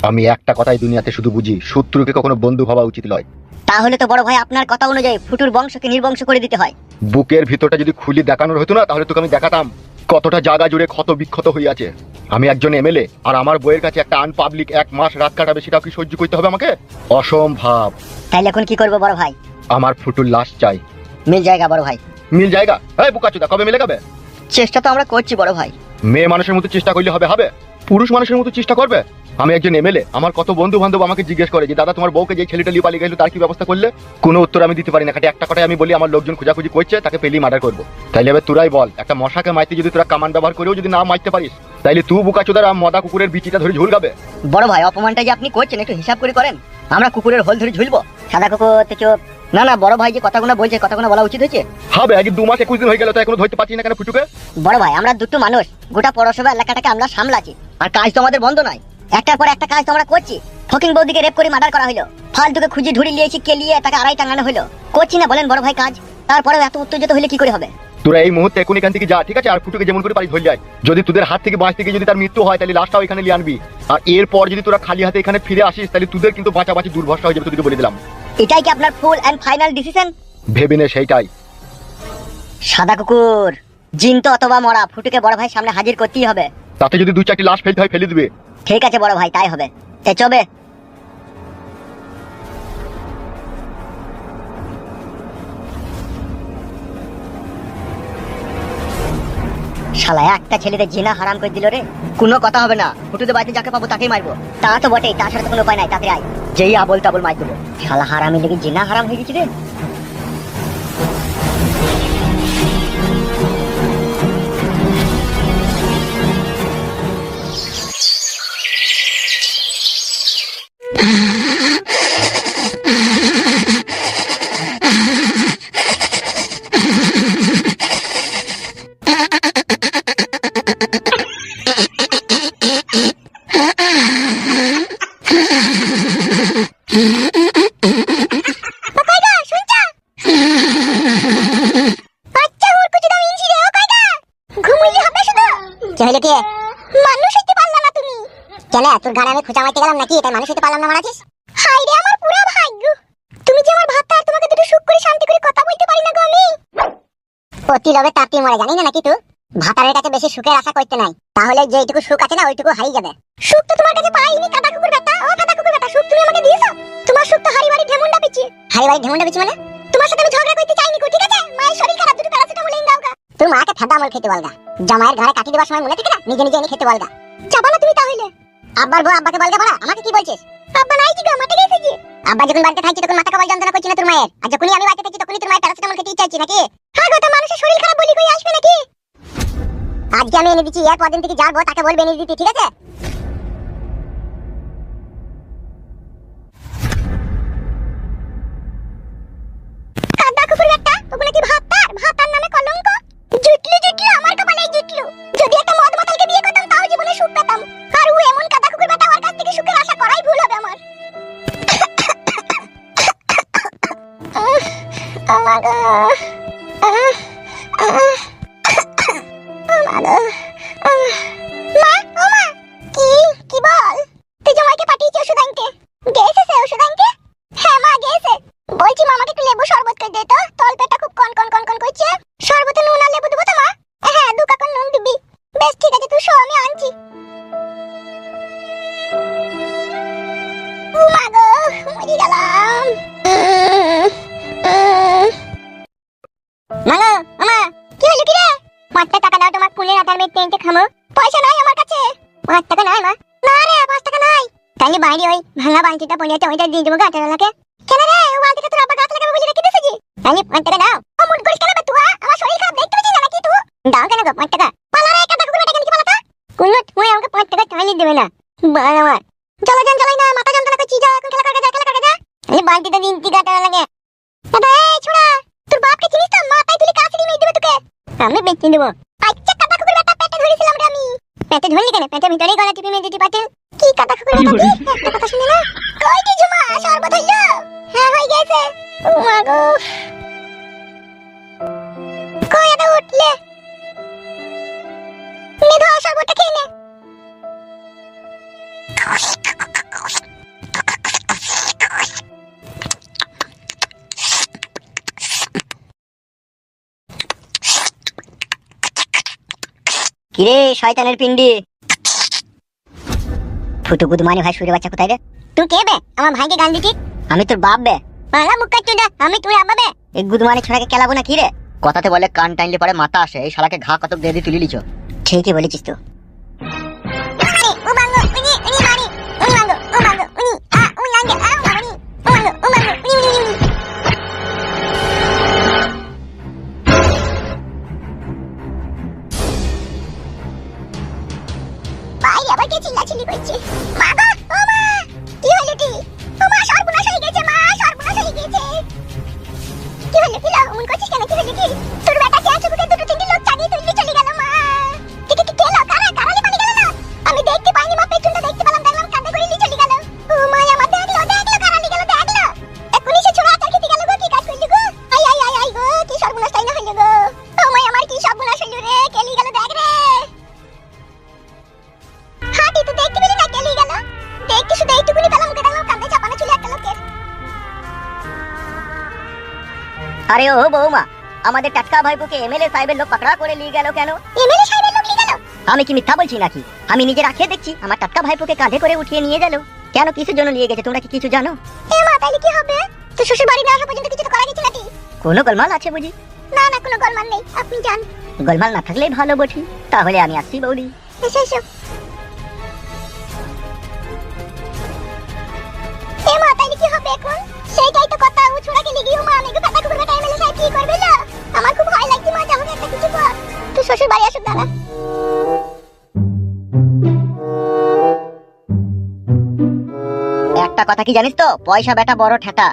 আমি একটা কথাই দুনিয়াতে শুধু বুঝি, শত্রুকে কখনো বন্ধু ভাবা উচিত নয়। তাহলে তো বড় ভাই আপনার কথা অনুযায়ী ফুটুর বংশকে নির্বংশ করে দিতে হয়। বুকের ভিতরটা যদি খুলি দেখানোর হতো না, তাহলে তোকে আমি দেখাতাম কতটা জায়গা জুড়ে ক্ষত বিক্ষত হয়ে আছে। আমি একজন এমএলএ, আর আমার বইয়ের কাছে একটা আনপাবলিক 1 মাস রাত কাটাবে, সেটাও কি সহ্য করতে হবে আমাকে? অসম্ভব। তাইলে এখন কি করবো বড় ভাই? আমার ফুটুর লাশ চাই। মিল জায়গা বড় ভাই, মিল জায়গা? এই বুকাচোদা, কবে মিলে যাবে? চেষ্টা তো আমরা করছি বড় ভাই। মেয়ে মানুষের মতো চেষ্টা করলে হবে? পুরুষ মানুষের মতো চেষ্টা করবে? আমি একজন এমএলএ, আমার কত বন্ধু বান্ধব আমাকে জিজ্ঞেস করে যে দাদা তোমার বউকে যে ছেলেটা লিয়ে পালিয়ে গেল তার কি ব্যবস্থা করলে? কোনো উত্তর আমি দিতে পারি না। একটা কথাই আমি বলি, আমার লোকজন খোঁজাখুঁজি করছে, তাকে পেলেই মার্ডার করবো। তাইলে এবার তোরাই বল, একটা মশাকে মারতে যদি তোরা কামান ব্যবহার করেও যদি না মারতে পারিস, তাইলে তুই বুকাচোদার মদা কুকুরের বিচিটা ধরে ঝুল গাবে? বড় ভাই, অপমানটা যে আপনি করছেন একটু হিসাব করে করেন। আমরা কুকুরের হোল ধরে ঝুলবো? সাদা কুকুর থেকে না না, বড় ভাই যে কথাগুলো বলছে, কথাগুলো বলা উচিত হয়েছে। হবে, আগে 2 মাস 21 দিন হয়ে গেল, তো এখনো ধরতে পারছি না কেন ফুটুকে? বড় ভাই, আমরা দুটো মানুষ, গোটা পৌরসভা এলাকাটাকে আমরা সামলাচ্ছি, আর কাজ তো আমাদের বন্ধ নয়। একটার পর একটা কাজ তো আমরা করছি। ফকিং বৌদিকে রেপ করে মার্ডার করা হলো, ফালতুকে খুঁজে ধরে নিয়েছি, কেলিয়ে তাকে আড়াই টাঙানো হলো। করছি না বলেন বড় ভাই কাজ? তারপরেও এত উত্তেজিত হলে কি করে হবে? তোরা এই মুহূর্তে এখন এখান থেকে যা, ঠিক আছে? আর ফুটুকে যেমন করে পারি ধরে যায়। যদি তোদের হাত থেকে বাঁচতে গিয়ে যদি তার মৃত্যু হয়, তাহলে লাশটাও এখানে নিয়ে আনবি। আর এরপর যদি তোরা খালি হাতে এখানে ফিরে আসিস, তাহলে তোদের কিন্তু বাঁচাবাঁচি দুর্ভরসা হয়ে যাবে, তোদেরকে বলে দিলাম। এটাই কি আপনার ফুল এন্ড ফাইনাল ডিসিশন? ভেবে নে সেইটাই। সাদা কুকুর, জিন্ত অথবা মরা, ফুটুকে বড় ভাই সামনে হাজির করতেই হবে। তাতে যদি 2-4টি লাশ ফেলতে হয়, ফেলে দিবে। ঠিক আছে বড় ভাই, তাই হবে। এ চবে। শালা একটা ছেলেদের জিনা হারাম করে দিল রে। কোনো কথা হবে না, ফুটুতে বাড়িতে যাকে পাবো তাকেই মারবো। তা তো বটেই, তার সাথে কোনো উপায় নাই। তাতে আয়, যেই আবল তাবল মার দেবো। শালা হারামি লেগে জিনা হারাম হয়ে গেছি রে। মানুষ হইতে পারলাম না তুমি? কেন তোর গাড়ি আমি খোঁজা মারতে গেলাম নাকি, তাই মানুষ হইতে পারলাম না মারাছিস? হাই রে আমার পুরো ভাগ্য, তুমি যে আমার ভাত আর তোমাকে দুটো সুখ করে শান্তি করে কথা বলতে পারি না গো আমি। অতি লোভে তাতি মরে, জানি না নাকি তুই? ভাতারের কাছে বেশি সুখের আশা করতে নাই, তাহলে যেইটুকু সুখ আছে না ওইটুকু হারিয়ে যাবে। সুখ তো তোমার কাছে পাইনি কাদা কুকুর বেটা। ও কাদা কুকুর বেটা, সুখ তুমি আমাকে দিয়েছো? তোমার সুখ তো হাড়ি বাড়ি ঢেমুন্ডা পিছি। হাড়ি বাড়ি ঢেমুন্ডা পিছি মানে? তোমার সাথে আমি ঝগড়া করতে চাইনি গো, ঠিক আছে? মায়ের শরীর খারাপ, দুটো প্যারাসিটামল এনে দাও গা। তোর মাকে ফেদা আমল খেতে বলগা, জামাইয়ের ঘরে কাটি দেবার সময় মনে থাকে না, নিজে নিজে এনে খেতে বলগা। যাবা না তুমি তাহলে? আব্বার বউ আব্বাকে বলগা বড়া, আমাকে কি বলছিস? আব্বা নাই কি গো, মাঠে গেছে কি? আব্বা যখন বাড়িতে থাকছে তখন মাথা কবল যন্ত্রণা করছে না তোর মায়ের? আর যখনই আমি বাড়িতে থাকি তখনই তোর মায়ের প্যারাসিটামল খেতে ইচ্ছা হচ্ছে নাকি? হ্যাঁ গো, তো মানুষের শরীর খারাপ বলি কই আসবে নাকি? আজকে আমি এনে দিচ্ছি, এরপর দিন থেকে যাবো তাকে বলবে এনে দিতে, ঠিক আছে? কাদা কুকুর বেটা, ওগুলো কি ভাতার? ভাতার নামে কলঙ্ক। জুটলু জুটলু আমার কপালে জুটলু। যদি একটা মদ মাতালকে বিয়ে করতাম তাও জীবনে সুখ পেতাম। আর ও এমন কাদা কুকুর বেটা, ওর কাছ থেকে সুখের আশা করাই ভুল হবে আমার। আমাগো মা, ও মা, কি বল? তুই জামাইকে পাঠিয়েছি ওষুধ আনতে? গেছে সে ওষুধ আনতে? হ্যাঁ মা গেছে। বলছি মামাকে একটু লেবু শরবত করে দে তো, তলপেটটা খুব কন কন কন কন করছে। শরবতে নুন আর লেবু দেবো তো মা? হ্যাঁ 2 কাপ নুন দিবি। বেশ ঠিক আছে, তুই শো, আমি আনছি। ও মা গো, মরে গেলাম। মাগো, আমা, কি হলো কি রে? 5 টাকা দাও, তোমার কুলের আটার মেয়ে টেন্টে খামো। পয়সা নাই আমার কাছে। 5 টাকা নাই মা? না রে, 5 টাকা নাই। তাহলে বাইরে ওই ভাঙা বালতিটা পড়ে আছে, ওইটা দিয়ে দেবো গাটালাকে। কেন রে, ও বালতিটা তোর আব্বা গাছ লাগাবে বলে রেখে দিয়েছিস? তাহলে 5 টাকা দাও। ও মুড করিস কেন বে তুই? আমার শরীর খারাপ, দেখতে পাচ্ছিস না নাকি তুই? দাও কেন গো 5 টাকা? পালা রে, কাদা কুকুর বেটা, কেন কি পালাতা? কোন তুই আমাকে 5 টাকা চাইলে দেবে না। বাল আমার জ্বালাই না, মাথা যন্ত্রণা করছি। যা এখন খেলা করতে যা। এই বালতিটা দিন কি গাটালাকে। দাদা এই ছোড়া, তোর বাপকে চিনিস তো? মাথায় তুলে কাছড়ি মেরে দেবে তোকে। আমি বেচে দেবো। আচ্ছা কাদা কুকুর বেটা, পেটে ধরেছিলাম রে আমি। পেটে ধরলি কেন? পেটের ভিতরেই গলা টিপে মেরে দিতে পারতেন। কি কাদা কুকুর বেটা, একটা কথা শুনে না? কই কি জমা শরবত হইলো? হ্যাঁ হয়ে গেছে। ও মা গো, কই এটা উঠলে? কিরে শয়তানের পিন্ডি, ফুটু গুদমানি ভাই শুয়ে বাচ্চা কোথায় রে? তুই কে বে আমার ভাইকে গান দিতি? আমি তোর বাপ বে। বাংলা মুখ কাটতে দে, আমি তোর আব্বা বে। এই গুদমানি ছোড়াকে কেলাবো না কি রে? কথাতে বলে কান টাইনলে পরে মাথা আসে, এই শালাকে ঘা কতক দিয়ে দিয়ে তুলি লিছো। ঠিকই বলেছিস তো। ও বাঙ্গো উনি উনি মারি, উনি বাঙ্গো ও বাঙ্গো উনি আ উনি লাঙ্গে আ মারি, ও বাঙ্গো উনি উনি উনি। ভাই আবার কে চিল্লাচিল্লি করছে? মা গো ও মা, কি হলো কি? ও মা সর্বনাশ হয়ে গেছে, মা সর্বনাশ হয়ে গেছে। কি হলো কি লো মন করছিস কেন? কি হলো কি? তোর বেটা কে আছে বুকে দুটো তিনটে লোক চালিয়ে তুললে চলে গেল মা। কি লো কারা কারালি পানি গেল না? আমি দেখতে পাইনি মা, পেছনটা দেখতে পেলাম, দেখলাম কাঁধে করে নিয়ে চলে গেল। ও মা আমার দেখলো কারালি গেল দেখলো। এখনই সে ছোড়া আচার খেতে গেল গো, কি কাজ করলি গো? আই আই আই আই গো, কি সর্বনাশ তাই না হলো গো। ও মা আমার কি সর্বনাশ হলো রে, কেলি গেল দেখ রে। হাঁটি তো দেখতে পেলি না কেলি গেল? দেখতে শুধু এইটুকুনি পেলাম, মুখে দেখলাম কাঁধে চাপানো ছিল একটা লোকের। আরে ও বৌমা, আমাদের টাটকা ভাইপোকে এমএলএ সাহেবের লোক পাকড়া করে নিয়ে গেল কেন? এমএলএ সাহেবের লোক নিয়ে গেল? আমি কি মিথ্যা বলছি নাকি? আমি নিজে রাখে দেখছি আমার টাটকা ভাইপোকে কাঁধে করে উঠিয়ে নিয়ে গেল। কেন, কিসের জন্য নিয়ে গেছে তোমরা কি কিছু জানো? এ মা তাইলে কি হবে? তো শ্বশুর বাড়ি না আসা পর্যন্ত কিছু তো করা গেছে নাকি? কোনো গোলমাল আছে বুঝি? না না কোনো গোলমাল নেই, আপনি যান। গোলমাল না থাকলেই ভালো বটি। তাহলে আমি আসছি বৌদি। এসো এসো। এ মা তাইলে কি হবে এখন? সেইটাই তো কথা, ও ছোড়াকে লিগি ও মা আমি গো ফাটা কুকুর বেটা এমএলএ সাহেব কি করবে না? আমার খুব ভয় লাগছে মা, যাবো একটা কিছু কর। তুই শ্বশুর বাড়ি আসুক দাঁড়া। একটা কথা কি জানিস তো, পয়সা বেটা বড় ঠেটা।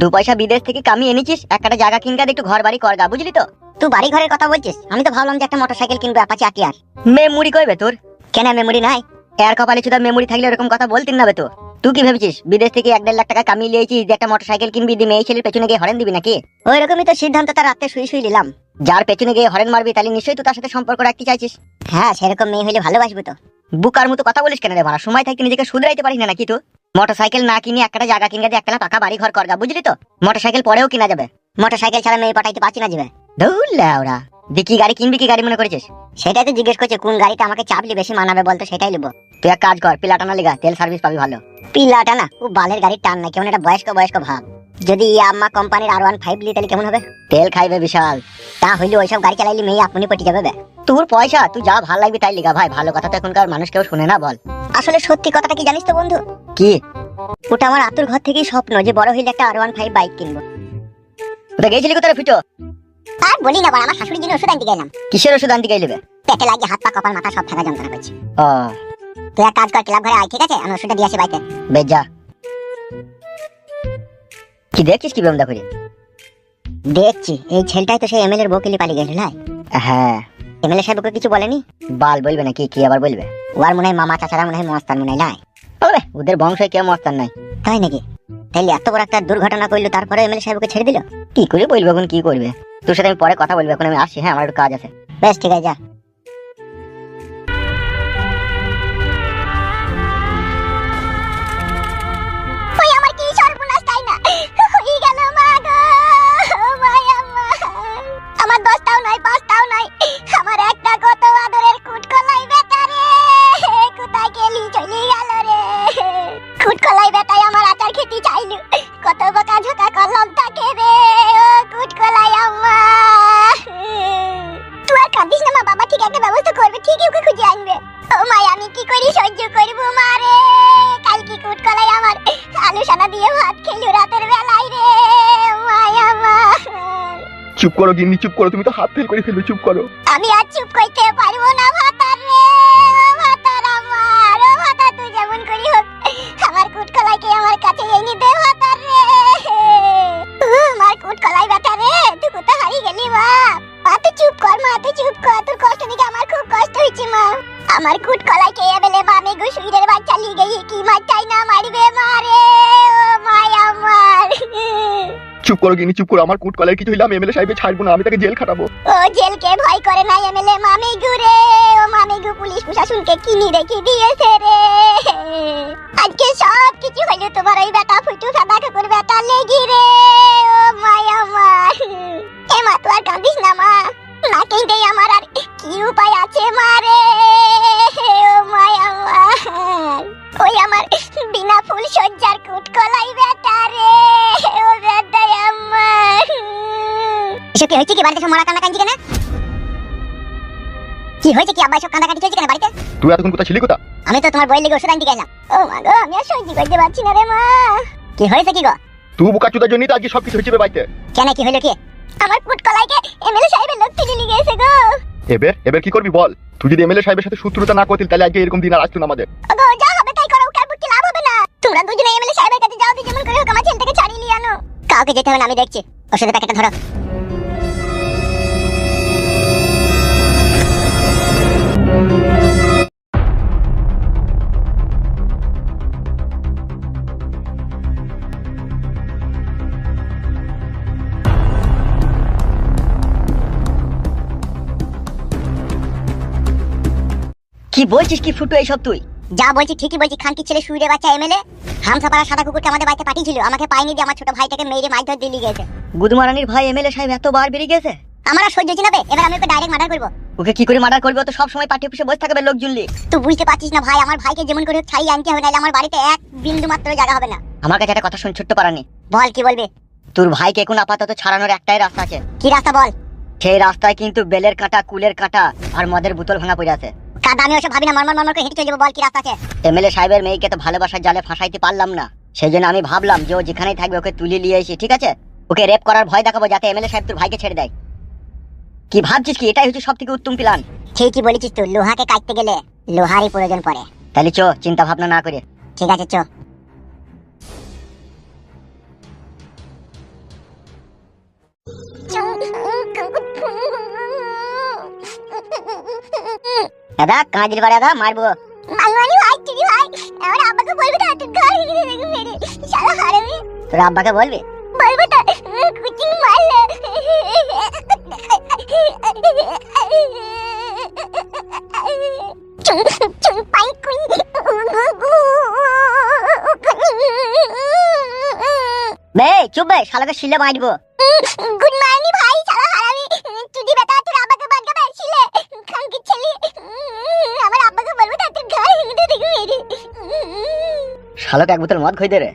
2 পয়সা বিদেশ থেকে কামিয়ে এনেছিস, একটা জায়গা কিনকা একটু ঘর বাড়ি করগা, বুঝলি তো? তুই বাড়ি ঘরের কথা বলছিস, আমি তো ভাবলাম যে একটা মোটরসাইকেল কিনবো, অ্যাপাচি আটিয়ার। মেমোরি কইবে তোর? কেন মেমোরি নাই? এর কপালে শুধু মেমোরি থাকলে এরকম কথা বলতিন না বে তো। তুই কি ভেবেছিস বিদেশ থেকে 1.5 লাখ টাকা কামিয়ে লিয়েছিস যে একটা মোটরসাইকেল কিনবি, দিয়ে মেয়ে ছেলের পেছনে গিয়ে হরেন দিবি নাকি? ওই রকমই তো সিদ্ধান্ত তার রাতে শুই শুই নিলাম। যার পেছনে গিয়ে হরেন মারবি তাহলে নিশ্চয়ই তুই তার সাথে সম্পর্ক রাখতে চাইছিস। হ্যাঁ সেরকম মেয়ে হলে ভালোবাসবো তো। বুকার মতো কথা বলিস কেন রে ভাড়া? সময় থাকতে নিজেকে শুধরাইতে পারিস না নাকি তুই? মোটরসাইকেল না কিনে একটা জায়গা কিনগা দিয়ে একটা পাকা বাড়ি ঘর করগা, বুঝলি তো? মোটরসাইকেল পরেও কিনা যাবে। মোটরসাইকেল ছাড়া মেয়ে পাঠাইতে পারছি না যাবে। দৌড়লা ওরা দি কি গাড়ি কিনবি, কি গাড়ি মনে করেছিস? সেটাই তো জিজ্ঞেস করছে কোন গাড়িটা আমাকে চাপলি বেশি মানাবে বলতো, সেটাই নেবো। তুই এক কাজ কর, পিলাটানা লিগা, তেল সার্ভিস পাবি ভালো। পিলাটা না, ও বালের গাড়ির টান না, কেমন একটা বয়স্ক বয়স্ক ভাব। যদি ইয়াম্মা কোম্পানির R15 লি তাহলে কেমন হবে? তেল খাইবে বিশাল। তা হইলে ওইসব গাড়ি চালাইলে মেয়ে আপনি পটি যাবে বে। তোর পয়সা, তুই যা ভাল লাগবে তাই লিগা ভাই। ভালো কথা তো এখনকার মানুষ কেউ শুনে না, বল। আসলে সত্যি কথাটা কি জানিস তো বন্ধু? কি? ওটা আমার আতুর ঘর থেকেই স্বপ্ন যে বড় হইলে একটা R15 বাইক কিনবো। কোথায় গেছিলি, কোথায় ফিটো? আর বলি না বড়, আমার শাশুড়ির জন্য ওষুধ আনতে গেলাম। কিসের ওষুধ আনতে গেলিবে? পেটে লাগে, হাত পা কপাল মাথা সব থাকা যন্ত্রণা করছে। ও তুই এক কাজ কর, ক্লাব ঘরে আয়, ঠিক আছে? আমি ওষুধটা দিয়ে আসি বাইতে। বেশ যা। কি দেখছিস, কি বেমদা করে? দেখছি এই ছেলেটাই তো সেই এমএলএর বউকে লিয়ে পালিয়ে গেল না? হ্যাঁ। এমএলএ সাহেব ওকে কিছু বলেনি? বাল বলবে নাকি? কি আবার বলবে? ওর মনে হয় মামা চাচারা মনে হয় মস্তান মনে হয় নাই। ওরে ওদের বংশে কেউ মস্তান নাই। তাই নাকি? তাইলে এত বড় একটা দুর্ঘটনা করলো, তারপরে এমএলএ সাহেব ওকে ছেড়ে দিল? কি করে বলবো এখন, কি করবে? তোর সাথে আমি পরে কথা বলবো, এখন আমি আসছি। হ্যাঁ আমার একটু কাজ আছে। বেশ ঠিক আছে, যা। ওই আমার কি সর্বনাশ তাই না হয়ে গেল মা গো, মায়া মা। আমার 10টাও নাই 5টাও নাই, আমার একটা কত আদরের কুটকলাই বেটা রে, কোথায় গেলি চলে গেল রে। কুটকলাই বেটাই আমার আচার খেতে চাইলু, কত বকা ঝোকা করলাম তাকে রে। ও কুটকলাই আম্মা, তুই আর কাঁদিস না মা, বাবা ঠিক একটা ব্যবস্থা করবে, ঠিকই ওকে খুঁজে আনবে। ও মাই আমি কি করি সহ্য করবো মা রে। কালকে কুটকলাই আমার আলু সানা দিয়ে ভাত খেলু রাতের বেলায় রে, মায়া মা। চুপ করো গিন্নি, চুপ করো, তুমি তো হাত ফেল করে ফেলবে, চুপ করো। আমি আর চুপ করতে পারবো না ভাতার রে, ও ভাতার আমার, ও ভাতা তুই যেমন করি হোক আমার কুটকলাইকে আমার কাছে এনে দে ভাতার রে। আমার কুটকলাই বেটা রে, তুই কোথায় হারিয়ে গেলি মা? মা তুই চুপ কর মা, তুই চুপ কর, তোর কষ্ট দেখে আমার খুব কষ্ট হচ্ছে মা। আমার কুটকলাইকে এবেলে মামে গো সুইরের বাচ্চা লিয়ে গিয়ে কি মারটাই না মারিবে মা রে, ও মায়া আমার। চুপ করো গিন্নি, চুপ করো, আমার কুট কলার কিছু হইলে আমি এমএলএ সাহেবকে ছাড়বো না, আমি তাকে জেল খাটাবো। ও জেলকে ভয় করে না এমএলএ মামে গুরে, ও মামে গু পুলিশ প্রশাসনকে কিনি রেখে দিয়েছে রে। আজকে সব কিছু হইলো তোমার ওই বেটা ফুটু সাদা কুকুর বেটা লেগি রে, ও মায়া আমার। এ মা তুই আর কাঁদিস না মা, না কেঁদেই আমার আর কি উপায় আছে মা রে। কি হয়েছে কি আব্বা সব কান্দাকাটি চলছে কেন বাড়িতে? তুই এতক্ষণ কোথায় ছিলি কোথা? আমি তো তোমার বইয়ের লেগে ওষুধ আনতে গেলাম। ও মা গো, আমি আর সহ্য করতে পারছি না রে মা। কি হয়েছে কি গো? তুই বোকাচুদার জন্যই তো আজকে সবকিছু হচ্ছে বে বাড়িতে। কেন কি হলো কি? আমার পুট কলাইকে এমএলএ সাহেবের লোক তুলে নিয়ে গেছে গো। এবার কি করবি বল? তুই যদি এমএলএ সাহেবের সাথে শত্রুতা না করতিস তাহলে আজকে এরকম দিন আর আসতো না আমাদের। গো যা হবে তাই করো, কার পুটকে লাভ হবে না। তোমরা দুজনে এমএলএ সাহেবের কাছে যাও, যেমন করে হোক আমার ছেলেটাকে ছাড়িয়ে নিয়ে আনো। কাউকে যেতে হবে না, আমি দেখছি। ওষুধের প্যাকেটটা ধরো। কি বলছিস কি ফুটু এইসব তুই? যা বলছি ঠিকই বলছি। খানকির ছেলে সুইরে বাচ্চা এমএলএ হামসাপাড়া সাদা কুকুরকে আমাদের বাড়িতে পাঠিয়েছিল, আমাকে পাইনি দিয়ে আমার ছোট ভাইটাকে মেরে মাছ ধরে দিয়ে গেছে। গুদমারানির ভাই এমএলএ সাহেব এতবার বেরিয়ে গেছে। আমার আর সহ্য হচ্ছে না বে, এবার আমি ওকে ডাইরেক্ট মার্ডার করবো। ওকে কি করে মার্ডার করবে? ও তো সব সময় পার্টি অফিসে বসে থাকবে লোক জুললি। তুই বুঝতে পারছিস না ভাই, আমার ভাইকে যেমন করে হোক ছাড়িয়ে আনতে হবে, নাহলে আমার বাড়িতে এক বিন্দু মাত্র জায়গা হবে না। আমার কাছে একটা কথা শুন ছোট্ট পারানি। বল কি বলবি? তোর ভাইকে এখন আপাতত ছাড়ানোর একটাই রাস্তা আছে। কি রাস্তা বল? সেই রাস্তায় কিন্তু বেলের কাঁটা, কুলের কাঁটা আর মদের বোতল ভাঙা পড়ে আছে। কাদা আমি ওসব ভাবি না, মরমর মরমর করে হেঁটে চলে যাবো। বল কি রাস্তা আছে? এমএলএ সাহেবের মেয়েকে তো ভালোবাসার জালে ফাঁসাইতে পারলাম না, সেই জন্য আমি ভাবলাম যে ও যেখানেই থাকবে ওকে তুলে নিয়ে এসি, ঠিক আছে? ওকে রেপ করার ভয় দেখাবো যাতে এমএলএ সাহেব তোর ভাইকে ছেড়ে দেয়। কি ভাবছিস কি? এটাই হচ্ছে সব থেকে উত্তম প্ল্যান। ঠিকই বলেছিস তুই, লোহাকে কাটতে গেলে লোহারই প্রয়োজন পড়ে। তাহলে চো, চিন্তা ভাবনা না করে। ঠিক আছে চ। দাদা কাঁচের বাড়ি দাদা মারবো। বাঙালি ভাই চুরি ভাই, আমার আব্বাকে বলবি না তুই ঘর গিয়ে দেখে মেরে শালা হারামি। তোর আব্বাকে বলবি? বলবো তো, কুচিং মারলে। চুং চুং পাই কুই। বে চুপ বে, শালাকে শিলে মারবো। গুড মর্নিং ভাই, শালা হারামি চুদি বেটা, তোর আব্বাকে বাগাবে ছিলে খানকি ছেলে। আমার আব্বাকে বলবো না তুই ঘর গিয়ে দেখে মেরে। শালাকে এক বোতল মদ খই দে রে।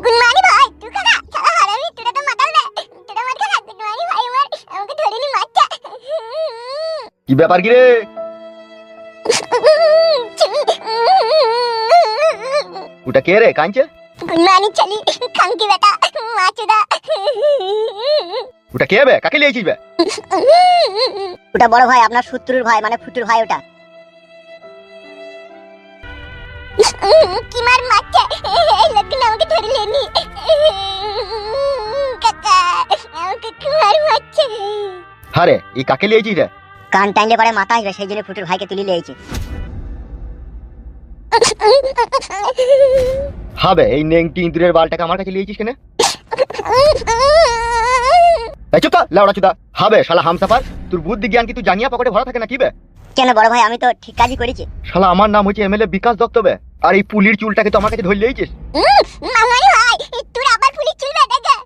গুড মর্নিং ভাই, তুই খানা শালা হারামি, তোরা তো মাতাল না। তোরা মার খানা। গুড মর্নিং ভাই, আমাকে ধরে নি মারটা। কি ব্যাপার কি রে? ওটা কে রে কাঁদছে? গুড মর্নিং চলি খানকি বেটা মাচুদা। ওটা কে বে? কাকে লিয়েছিস বে? ওটা বড় ভাই, আপনার শত্রুর ভাই, মানে ফুটুর ভাই ওটা। কি মার মারছে, এই লোকগুলো আমাকে ধরে লেনি। কাকা আমাকে কি মার মারছে। আরে এই কাকে লিয়েছিস রে? কান টাইলে পরে মাথা আসবে, সেই জন্য ফুটুর ভাইকে তুলে লিয়েছি। হবে এই নেংটি ইঁদুরের বালটাকে আমার কাছে লিয়েছিস কেন? এই চুপ তো লাউড়া চুদা। হবে শালা হামসাফার, তোর বুদ্ধি জ্ঞান কি তুই জাঙ্গিয়া পকেটে ভরা থাকে না কি বে? কেন বড় ভাই, আমি তো ঠিক কাজই করেছি। শালা আমার নাম হচ্ছে এমএলএ বিকাশ দত্ত বে, আর এই পুলির চুলটাকে তো আমার কাছে ধরে লিয়েছিস। মামানি ভাই, তোর আবার পুলিশ চলবে দেখা।